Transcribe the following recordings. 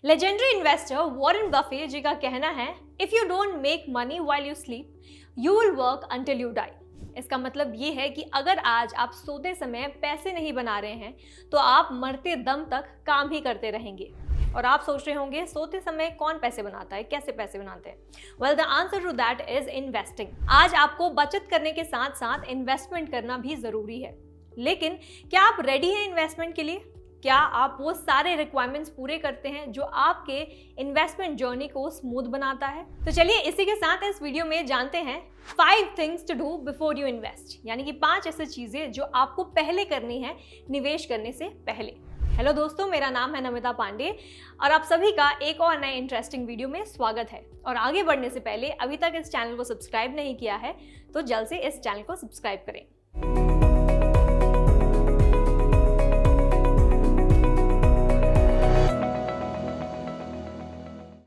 Legendary investor Warren Buffett ji का कहना है, if you don't make money while you sleep you will work until you die. इसका मतलब ये है कि अगर आज आप सोते समय पैसे नहीं बना रहे हैं तो आप मरते दम तक काम ही करते रहेंगे। और आप सोच रहे होंगे सोते समय कौन पैसे बनाता है, कैसे पैसे बनाते हैं? Well, the answer to that is investing. आज आपको बचत करने के साथ साथ इन्वेस्टमेंट करना भी जरूरी है, लेकिन क्या आप रेडी हैं इन्वेस्टमेंट के लिए? क्या आप वो सारे रिक्वायरमेंट्स पूरे करते हैं जो आपके इन्वेस्टमेंट जर्नी को स्मूथ बनाता है? तो चलिए इसी के साथ इस वीडियो में जानते हैं 5 things to do before you invest, यानी कि 5 ऐसी चीजें जो आपको पहले करनी है निवेश करने से पहले। हेलो दोस्तों, मेरा नाम है नमिता पांडे और आप सभी का एक और नए इंटरेस्टिंग वीडियो में स्वागत है। और आगे बढ़ने से पहले अभी तक इस चैनल को सब्सक्राइब नहीं किया है तो जल्द से इस चैनल को सब्सक्राइब करें।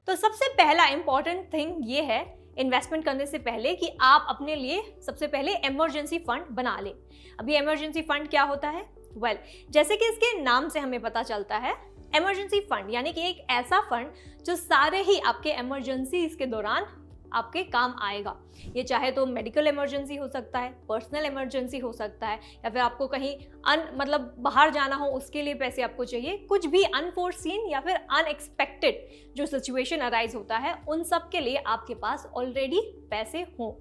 तो सबसे पहला इंपॉर्टेंट थिंग ये है इन्वेस्टमेंट करने से पहले कि आप अपने लिए सबसे पहले इमरजेंसी फंड बना लें। अभी इमरजेंसी फंड क्या होता है? वेल, जैसे कि इसके नाम से हमें पता चलता है, इमरजेंसी फंड यानी कि एक ऐसा फंड जो सारे ही आपके इमरजेंसीज के दौरान आपके काम आएगा। ये चाहे तो मेडिकल इमरजेंसी हो सकता है, पर्सनल इमरजेंसी हो सकता है, या फिर आपको कहीं मतलब बाहर जाना हो उसके लिए पैसे आपको चाहिए। कुछ भी अनफोर्सीन या फिर अनएक्सपेक्टेड जो सिचुएशन अराइज होता है उन सब के लिए आपके पास ऑलरेडी पैसे हों।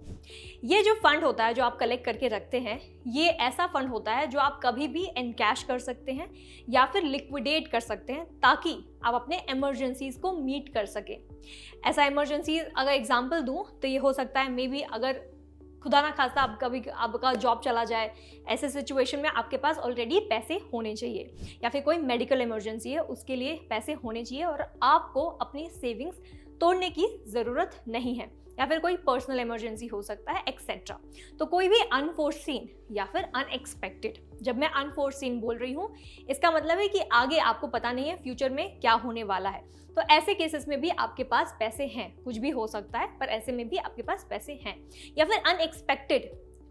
ये जो फंड होता है जो आप कलेक्ट करके रखते हैं, ये ऐसा फंड होता है जो आप कभी भी एनकैश कर सकते हैं या फिर लिक्विडेट कर सकते हैं ताकि आप अपने इमरजेंसीज को मीट कर सकें। ऐसा इमरजेंसी अगर एग्जांपल दूं तो ये हो सकता है मे बी अगर खुदा ना खास्ता आपका जॉब चला जाए, ऐसे सिचुएशन में आपके पास ऑलरेडी पैसे होने चाहिए। या फिर कोई मेडिकल इमरजेंसी है उसके लिए पैसे होने चाहिए और आपको अपनी सेविंग्स तोड़ने की ज़रूरत नहीं है। या फिर कोई पर्सनल इमरजेंसी हो सकता है एक्सेट्रा। तो कोई भी अनफोर्सीन या फिर अनएक्सपेक्टेड, जब मैं अनफोर्सीन बोल रही हूँ इसका मतलब है कि आगे आपको पता नहीं है फ्यूचर में क्या होने वाला है, तो ऐसे केसेस में भी आपके पास पैसे हैं। कुछ भी हो सकता है पर ऐसे में भी आपके पास पैसे हैं। या फिर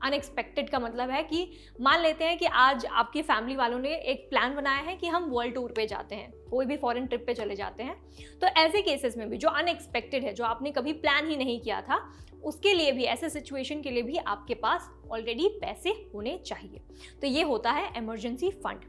अनएक्सपेक्टेड का मतलब है कि मान लेते हैं कि आज आपकी फैमिली वालों ने एक प्लान बनाया है कि हम वर्ल्ड टूर पे जाते हैं, कोई भी फॉरेन ट्रिप पे चले जाते हैं। तो ऐसे केसेस में भी जो अनएक्सपेक्टेड है, जो आपने कभी प्लान ही नहीं किया था, उसके लिए भी, ऐसे सिचुएशन के लिए भी आपके पास ऑलरेडी पैसे होने चाहिए। तो ये होता है इमरजेंसी फंड।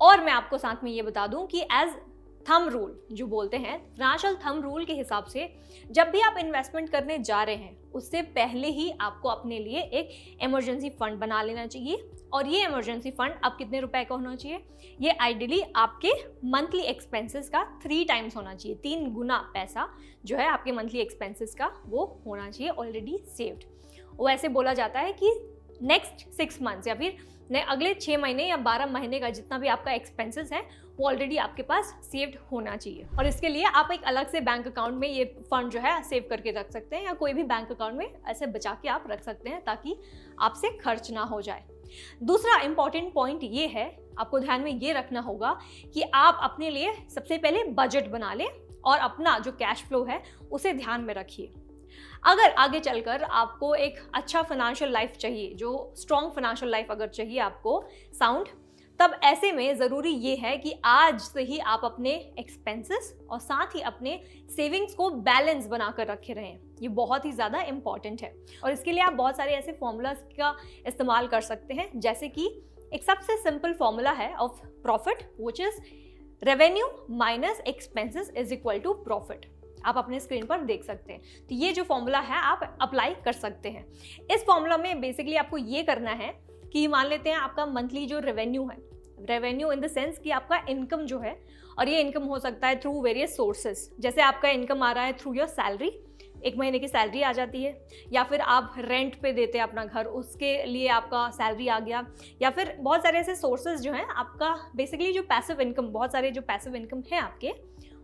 और मैं आपको साथ में ये बता दूं कि एज थंब रूल जो बोलते हैं, फाइनेंशियल थंब रूल के हिसाब से जब भी आप इन्वेस्टमेंट करने जा रहे हैं उससे पहले ही आपको अपने लिए एक इमरजेंसी फंड बना लेना चाहिए। और ये इमरजेंसी फंड अब कितने रुपए का होना चाहिए? ये आइडियली आपके मंथली एक्सपेंसेस का 3 टाइम्स होना चाहिए। 3 गुना पैसा जो है आपके मंथली एक्सपेंसेस का वो होना चाहिए ऑलरेडी सेव्ड। वो ऐसे बोला जाता है कि नेक्स्ट 6 मंथ्स या फिर अगले 6 महीने या 12 महीने का जितना भी आपका एक्सपेंसेस है वो ऑलरेडी आपके पास सेव्ड होना चाहिए। और इसके लिए आप एक अलग से बैंक अकाउंट में ये फंड जो है सेव करके रख सकते हैं, या कोई भी बैंक अकाउंट में ऐसे बचा के आप रख सकते हैं ताकि आपसे खर्च ना हो जाए। दूसरा इंपॉर्टेंट पॉइंट ये है, आपको ध्यान में ये रखना होगा कि आप अपने लिए सबसे पहले बजट बना लें और अपना जो कैश फ्लो है उसे ध्यान में रखिए। अगर आगे चलकर आपको एक अच्छा फाइनेंशियल लाइफ चाहिए, जो स्ट्रॉन्ग फाइनेंशियल लाइफ अगर चाहिए आपको साउंड, तब ऐसे में ज़रूरी ये है कि आज से ही आप अपने एक्सपेंसेस और साथ ही अपने सेविंग्स को बैलेंस बनाकर रखे रहें। ये बहुत ही ज़्यादा इंपॉर्टेंट है। और इसके लिए आप बहुत सारे ऐसे फॉर्मूलाज का इस्तेमाल कर सकते हैं, जैसे कि एक सबसे सिंपल फॉर्मूला है of profit, which is revenue minus expenses is equal to profit. आप अपने स्क्रीन पर देख सकते हैं। तो ये जो फॉर्मूला है आप अप्लाई कर सकते हैं। इस फॉर्मूला में बेसिकली आपको ये करना है कि मान लेते हैं आपका मंथली जो रेवेन्यू है, रेवेन्यू इन द सेंस कि आपका इनकम जो है, और ये इनकम हो सकता है थ्रू वेरियस सोर्सेज। जैसे आपका इनकम आ रहा है थ्रू योर सैलरी, 1 महीने की सैलरी आ जाती है, या फिर आप रेंट पे देते हैं अपना घर, उसके लिए आपका सैलरी आ गया, या फिर बहुत सारे ऐसे सोर्सेज जो हैं आपका बेसिकली जो पैसिव इनकम, बहुत सारे जो पैसिव इनकम है आपके,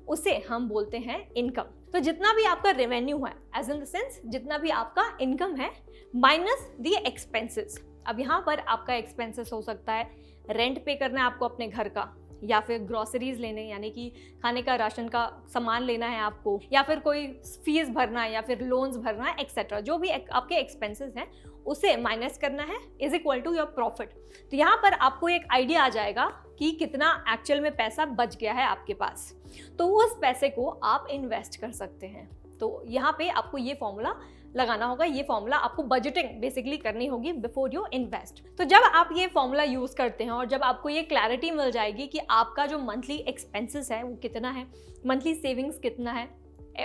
उसे हम बोलते हैं इनकम। तो जितना भी आपका रेवेन्यू है, एज इन द सेंस जितना भी आपका इनकम है माइनस द एक्सपेंसेस। अब यहाँ पर आपका एक्सपेंसेस हो सकता है रेंट पे करना है आपको अपने घर का, या फिर ग्रोसरीज लेने यानी कि खाने का राशन का सामान लेना है आपको, या फिर कोई फीस भरना है, या फिर लोन्स भरना है एक्सेट्रा। जो भी आपके एक्सपेंसेस हैं उसे माइनस करना है is equal to your profit. तो यहाँ पर आपको एक आइडिया आ जाएगा कि कितना एक्चुअल में पैसा बच गया है आपके पास, तो उस पैसे को आप इन्वेस्ट कर सकते हैं। तो यहाँ पे आपको ये फॉर्मूला लगाना होगा, ये फॉर्मूला आपको बजटिंग बेसिकली करनी होगी बिफोर यू इन्वेस्ट। तो जब आप ये फॉर्मूला यूज़ करते हैं और जब आपको ये क्लैरिटी मिल जाएगी कि आपका जो मंथली एक्सपेंसेस है वो कितना है, मंथली सेविंग्स कितना है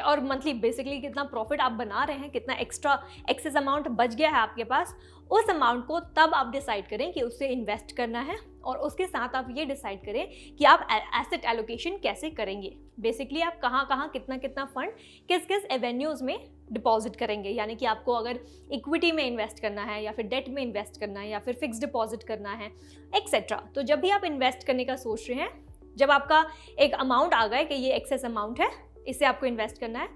और मंथली बेसिकली कितना प्रॉफिट आप बना रहे हैं, कितना एक्सेस अमाउंट बच गया है आपके पास, उस अमाउंट को तब आप डिसाइड करें कि उससे इन्वेस्ट करना है। और उसके साथ आप ये डिसाइड करें कि आप एसेट एलोकेशन कैसे करेंगे। बेसिकली आप कहाँ कहाँ कितना कितना फंड किस किस एवेन्यूज़ में डिपॉजिट करेंगे, यानी कि आपको अगर इक्विटी में इन्वेस्ट करना है या फिर डेट में इन्वेस्ट करना है या फिर फिक्स डिपॉजिट करना है एक्सेट्रा। तो जब भी आप इन्वेस्ट करने का सोच रहे हैं, जब आपका एक अमाउंट आ गया कि ये एक्सेस अमाउंट है, इसे आपको इन्वेस्ट करना है,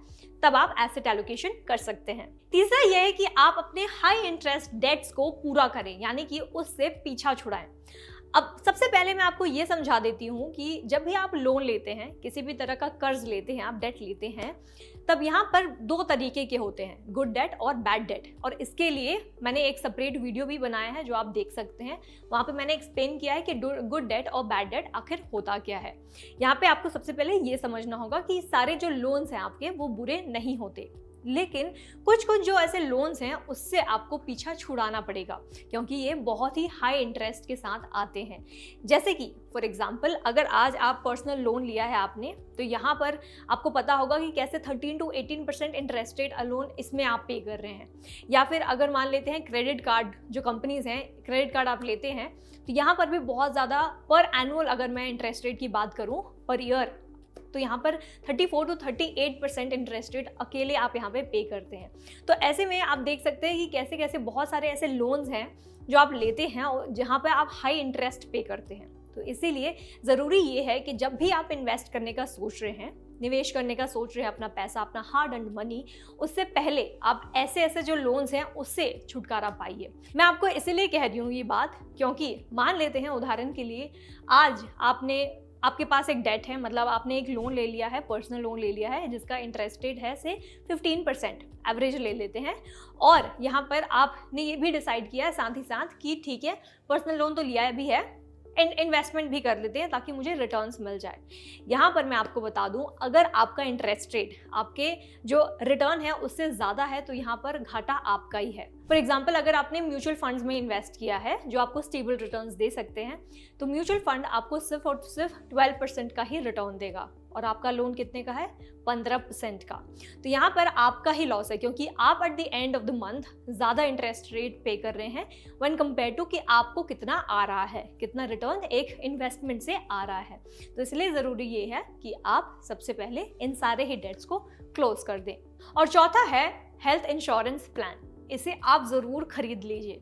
तब आप एसेट एलोकेशन कर सकते हैं। तीसरा यह है कि आप अपने हाई इंटरेस्ट डेट्स को पूरा करें, यानी कि उससे पीछा छुड़ाएं। अब सबसे पहले मैं आपको ये समझा देती हूँ कि जब भी आप लोन लेते हैं, किसी भी तरह का कर्ज लेते हैं, आप डेट लेते हैं, तब यहाँ पर दो तरीके के होते हैं, गुड डेट और बैड डेट। और इसके लिए मैंने एक सेपरेट वीडियो भी बनाया है जो आप देख सकते हैं। वहाँ पे मैंने एक्सप्लेन किया है कि गुड डेट और बैड डेट आखिर होता क्या है। यहाँ पे आपको सबसे पहले ये समझना होगा कि सारे जो लोन्स हैं आपके वो बुरे नहीं होते, लेकिन कुछ कुछ जो ऐसे लोन्स हैं उससे आपको पीछा छुड़ाना पड़ेगा, क्योंकि ये बहुत ही हाई इंटरेस्ट के साथ आते हैं। जैसे कि फॉर एग्जांपल, अगर आज आप पर्सनल लोन लिया है आपने, तो यहाँ पर आपको पता होगा कि कैसे 13 to 18% इंटरेस्ट रेट लोन इसमें आप पे कर रहे हैं। या फिर अगर मान लेते हैं क्रेडिट कार्ड, जो कंपनीज हैं क्रेडिट कार्ड आप लेते हैं, तो यहाँ पर भी बहुत ज़्यादा पर एनुअल, अगर मैं इंटरेस्ट रेट की बात करूँ पर ईयर, तो यहाँ पर 34 to 38% इंटरेस्ट रेट अकेले आप यहाँ पे पे करते हैं। तो ऐसे में आप देख सकते हैं कि कैसे कैसे बहुत सारे ऐसे लोन्स हैं जो आप लेते हैं और जहाँ पे आप हाई इंटरेस्ट पे करते हैं। तो इसीलिए ज़रूरी ये है कि जब भी आप इन्वेस्ट करने का सोच रहे हैं, निवेश करने का सोच रहे हैं अपना पैसा, अपना हार्ड अर्न्ड मनी, उससे पहले आप ऐसे ऐसे जो लोन्स हैं उससे छुटकारा पाइए। मैं आपको इसीलिए कह रही हूँ ये बात, क्योंकि मान लेते हैं उदाहरण के लिए आज आपके पास एक डेट है, मतलब आपने एक लोन ले लिया है, पर्सनल लोन ले लिया है जिसका इंटरेस्ट रेट है से 15%, एवरेज ले लेते हैं। और यहाँ पर आपने ये भी डिसाइड किया है साथ ही साथ कि ठीक है पर्सनल लोन तो लिया भी है, इन्वेस्टमेंट भी कर लेते हैं ताकि मुझे रिटर्न्स मिल जाए। यहाँ पर मैं आपको बता दूं, अगर आपका इंटरेस्ट रेट आपके जो रिटर्न है उससे ज़्यादा है तो यहाँ पर घाटा आपका ही है। फॉर एग्जाम्पल, अगर आपने म्यूचुअल फंड्स में इन्वेस्ट किया है जो आपको स्टेबल रिटर्न्स दे सकते हैं, तो म्यूचुअल फंड आपको सिर्फ और सिर्फ 12% का ही रिटर्न देगा और आपका लोन कितने का है, 15% का। तो यहाँ पर आपका ही लॉस है, क्योंकि आप at the end of the month ज़्यादा इंटरेस्ट रेट पे कर रहे हैं वन कंपेयर टू कि आपको कितना आ रहा है, कितना रिटर्न एक इन्वेस्टमेंट से आ रहा है। तो इसलिए ज़रूरी ये है कि आप सबसे पहले इन सारे ही डेट्स को क्लोज कर दें। और चौथा है हेल्थ इंश्योरेंस प्लान, इसे आप ज़रूर खरीद लीजिए।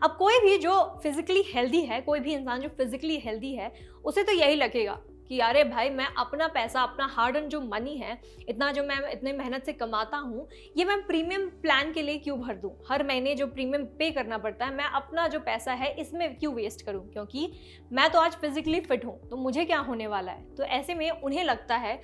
अब कोई भी जो फिजिकली हेल्दी है, कोई भी इंसान जो फिजिकली हेल्दी है, उसे तो यही लगेगा कि अरे भाई मैं अपना पैसा, अपना हार्ड अर्न जो मनी है, इतना जो मैं इतने मेहनत से कमाता हूँ, ये मैं प्रीमियम प्लान के लिए क्यों भर दूँ, हर महीने जो प्रीमियम पे करना पड़ता है, मैं अपना जो पैसा है इसमें क्यों वेस्ट करूँ, क्योंकि मैं तो आज फिजिकली फिट हूँ तो मुझे क्या होने वाला है। तो ऐसे में उन्हें लगता है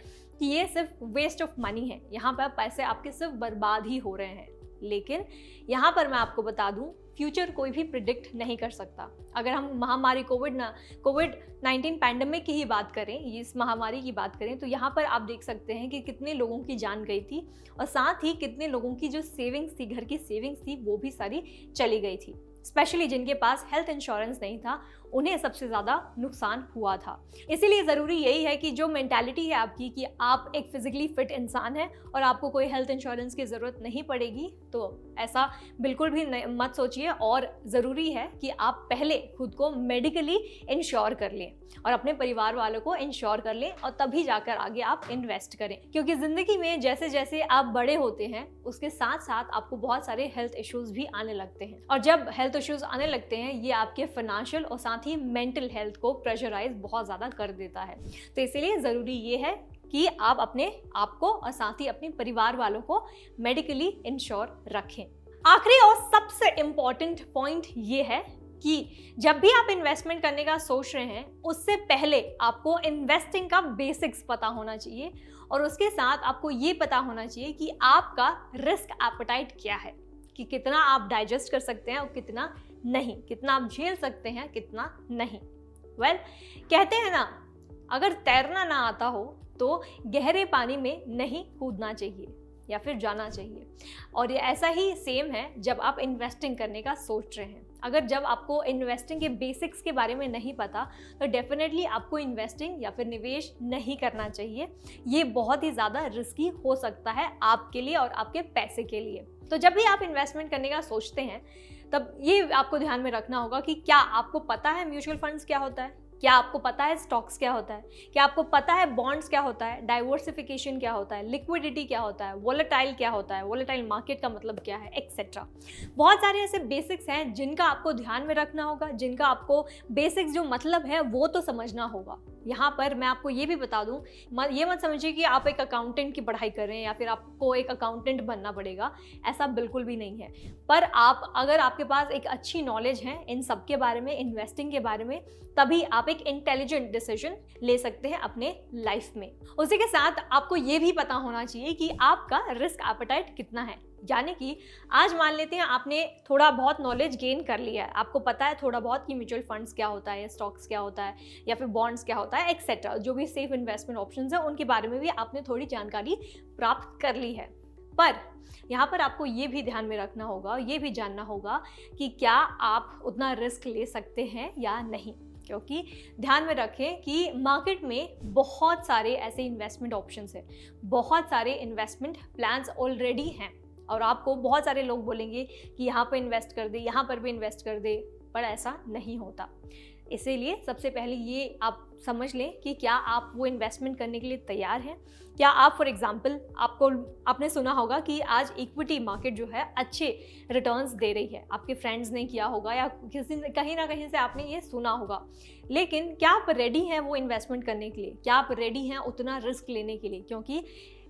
कि ये सिर्फ वेस्ट ऑफ मनी है, यहाँ पर पैसे आपके सिर्फ बर्बाद ही हो रहे हैं। लेकिन यहाँ पर मैं आपको बता दूं, फ्यूचर कोई भी प्रिडिक्ट नहीं कर सकता। अगर हम महामारी कोविड-19 पैंडेमिक की ही बात करें, इस महामारी की बात करें, तो यहाँ पर आप देख सकते हैं कि कितने लोगों की जान गई थी और साथ ही कितने लोगों की जो सेविंग्स थी, घर की सेविंग्स थी, वो भी सारी चली गई थी। स्पेशली जिनके पास हेल्थ इंश्योरेंस नहीं था उन्हें सबसे ज़्यादा नुकसान हुआ था। इसीलिए ज़रूरी यही है कि जो मेंटालिटी है आपकी कि आप एक फिजिकली फिट इंसान हैं और आपको कोई हेल्थ इंश्योरेंस की ज़रूरत नहीं पड़ेगी, तो ऐसा बिल्कुल भी मत सोचिए। और ज़रूरी है कि आप पहले खुद को मेडिकली इंश्योर कर लें और अपने परिवार वालों को इंश्योर कर लें और तभी जाकर आगे आप इन्वेस्ट करें, क्योंकि ज़िंदगी में जैसे जैसे आप बड़े होते हैं उसके साथ साथ आपको बहुत सारे हेल्थ इश्यूज़ भी आने लगते हैं। और जब हेल्थ इश्यूज़ आने लगते हैं ये आपके फाइनेंशियल और साथ ही मेंटल हेल्थ को प्रेशराइज बहुत ज़्यादा कर देता है। तो इसीलिए ज़रूरी ये है कि आप अपने आप को और साथ ही अपने परिवार वालों को मेडिकली इंश्योर रखें। आखिरी और सबसे इम्पॉर्टेंट पॉइंट ये है कि जब भी आप इन्वेस्टमेंट करने का सोच रहे हैं उससे पहले आपको इन्वेस्टिंग का बेसिक्स पता होना चाहिए और उसके साथ आपको ये पता होना चाहिए कि आपका रिस्क एपेटाइट क्या है, कि कितना आप डाइजेस्ट कर सकते हैं और कितना नहीं, कितना आप झेल सकते हैं, कितना नहीं। वेल, कहते हैं ना, अगर तैरना ना आता हो तो गहरे पानी में नहीं कूदना चाहिए या फिर जाना चाहिए। और ये ऐसा ही सेम है जब आप इन्वेस्टिंग करने का सोच रहे हैं। अगर जब आपको इन्वेस्टिंग के बेसिक्स के बारे में नहीं पता तो डेफिनेटली आपको इन्वेस्टिंग या फिर निवेश नहीं करना चाहिए। ये बहुत ही ज़्यादा रिस्की हो सकता है आपके लिए और आपके पैसे के लिए। तो जब भी आप इन्वेस्टमेंट करने का सोचते हैं तब ये आपको ध्यान में रखना होगा कि क्या आपको पता है म्यूचुअल फंड्स क्या होता है, क्या आपको पता है स्टॉक्स क्या होता है, क्या आपको पता है बॉन्ड्स क्या होता है, डाइवर्सिफिकेशन क्या होता है, लिक्विडिटी क्या होता है, वोलेटाइल क्या होता है, वोलेटाइल मार्केट का मतलब क्या है, एक्सेट्रा। बहुत सारे ऐसे बेसिक्स हैं जिनका आपको ध्यान में रखना होगा, जिनका आपको बेसिक्स जो मतलब है वो तो समझना होगा। यहाँ पर मैं आपको ये भी बता दूँ, ये मत समझिए कि आप एक अकाउंटेंट की पढ़ाई कर रहे हैं या फिर आपको एक अकाउंटेंट बनना पड़ेगा, ऐसा बिल्कुल भी नहीं है। पर अगर आपके पास एक अच्छी नॉलेज है इन सब के बारे में, इन्वेस्टिंग के बारे में, तभी आप एक इंटेलिजेंट डिसीजन ले सकते हैं अपने लाइफ में। उसी के साथ आपको ये भी पता होना चाहिए कि आपका रिस्क एपेटाइट कितना है। यानी कि आज मान लेते हैं आपने थोड़ा बहुत नॉलेज गेन कर लिया है, आपको पता है थोड़ा बहुत कि म्यूचुअल फंड्स क्या होता है, स्टॉक्स क्या होता है या फिर बॉन्ड्स क्या होता है, एक्सेट्रा। जो भी सेफ इन्वेस्टमेंट ऑप्शंस हैं उनके बारे में भी आपने थोड़ी जानकारी प्राप्त कर ली है। पर यहाँ पर आपको ये भी ध्यान में रखना होगा, ये भी जानना होगा कि क्या आप उतना रिस्क ले सकते हैं या नहीं। क्योंकि ध्यान में रखें कि मार्केट में बहुत सारे ऐसे इन्वेस्टमेंट ऑप्शंस हैं, बहुत सारे इन्वेस्टमेंट प्लान्स ऑलरेडी हैं और आपको बहुत सारे लोग बोलेंगे कि यहाँ पर इन्वेस्ट कर दे, यहाँ पर भी इन्वेस्ट कर दे, पर ऐसा नहीं होता। इसीलिए सबसे पहले ये आप समझ लें कि क्या आप वो इन्वेस्टमेंट करने के लिए तैयार हैं। क्या आप फॉर एग्जांपल आपने सुना होगा कि आज इक्विटी मार्केट जो है अच्छे रिटर्न्स दे रही है, आपके फ्रेंड्स ने किया होगा या कहीं ना कहीं से आपने ये सुना होगा। लेकिन क्या आप रेडी हैं वो इन्वेस्टमेंट करने के लिए? क्या आप रेडी हैं उतना रिस्क लेने के लिए? क्योंकि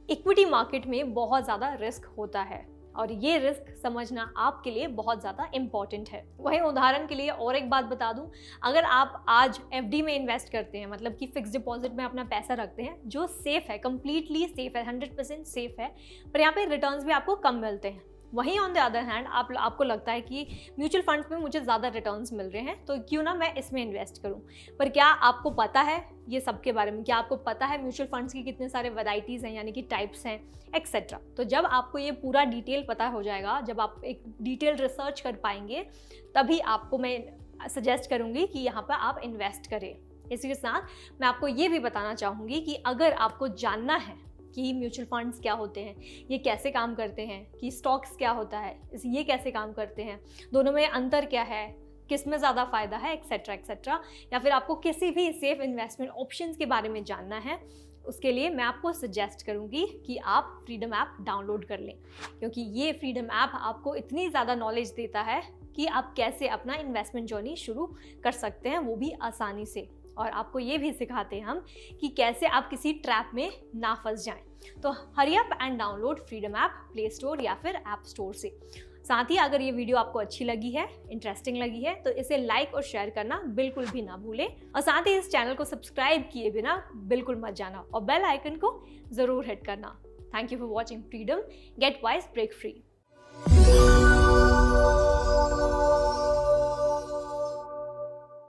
इक्विटी मार्केट में बहुत ज़्यादा रिस्क होता है और ये रिस्क समझना आपके लिए बहुत ज़्यादा इम्पॉर्टेंट है। वहीं उदाहरण के लिए और एक बात बता दूं, अगर आप आज एफडी में इन्वेस्ट करते हैं, मतलब कि फिक्स डिपॉजिट में अपना पैसा रखते हैं, जो सेफ़ है, कम्प्लीटली सेफ़ है, 100% सेफ़ है, पर यहाँ पे रिटर्न्स भी आपको कम मिलते हैं। वहीं ऑन द अदर हैंड आपको लगता है कि म्यूचुअल फंड्स में मुझे ज़्यादा रिटर्न्स मिल रहे हैं तो क्यों ना मैं इसमें इन्वेस्ट करूं। पर क्या आपको पता है ये सब के बारे में? क्या आपको पता है म्यूचुअल फंड्स की कितने सारे वैराइटीज़ हैं, यानी कि टाइप्स हैं, एक्सेट्रा। तो जब आपको ये पूरा डिटेल पता हो जाएगा, जब आप एक डिटेल रिसर्च कर पाएंगे, तभी आपको मैं सजेस्ट करूँगी कि यहाँ पर आप इन्वेस्ट करें। इसी के साथ मैं आपको ये भी बताना चाहूँगी कि अगर आपको जानना है कि म्यूचुअल फंड्स क्या होते हैं, ये कैसे काम करते हैं, कि स्टॉक्स क्या होता है, ये कैसे काम करते हैं, दोनों में अंतर क्या है, किस में ज़्यादा फ़ायदा है, एक्सेट्रा एक्सेट्रा, या फिर आपको किसी भी सेफ इन्वेस्टमेंट ऑप्शंस के बारे में जानना है, उसके लिए मैं आपको सजेस्ट करूंगी कि आप फ्रीडम ऐप डाउनलोड कर लें। क्योंकि ये फ्रीडम ऐप आपको इतनी ज़्यादा नॉलेज देता है कि आप कैसे अपना इन्वेस्टमेंट जर्नी शुरू कर सकते हैं, वो भी आसानी से। और आपको ये भी सिखाते हैं हम कि कैसे आप किसी ट्रैप में ना फंस जाएं। तो hurry up and download freedom app play store या फिर ऐप स्टोर से। साथ ही अगर ये वीडियो आपको अच्छी लगी है, इंटरेस्टिंग लगी है, तो इसे लाइक और शेयर करना बिल्कुल भी ना भूलें। और साथ ही इस चैनल को सब्सक्राइब किए बिना बिल्कुल मत जाना और बेल आइकन को ज़रूर हिट करना। Thank you for watching freedom, get wise, break free.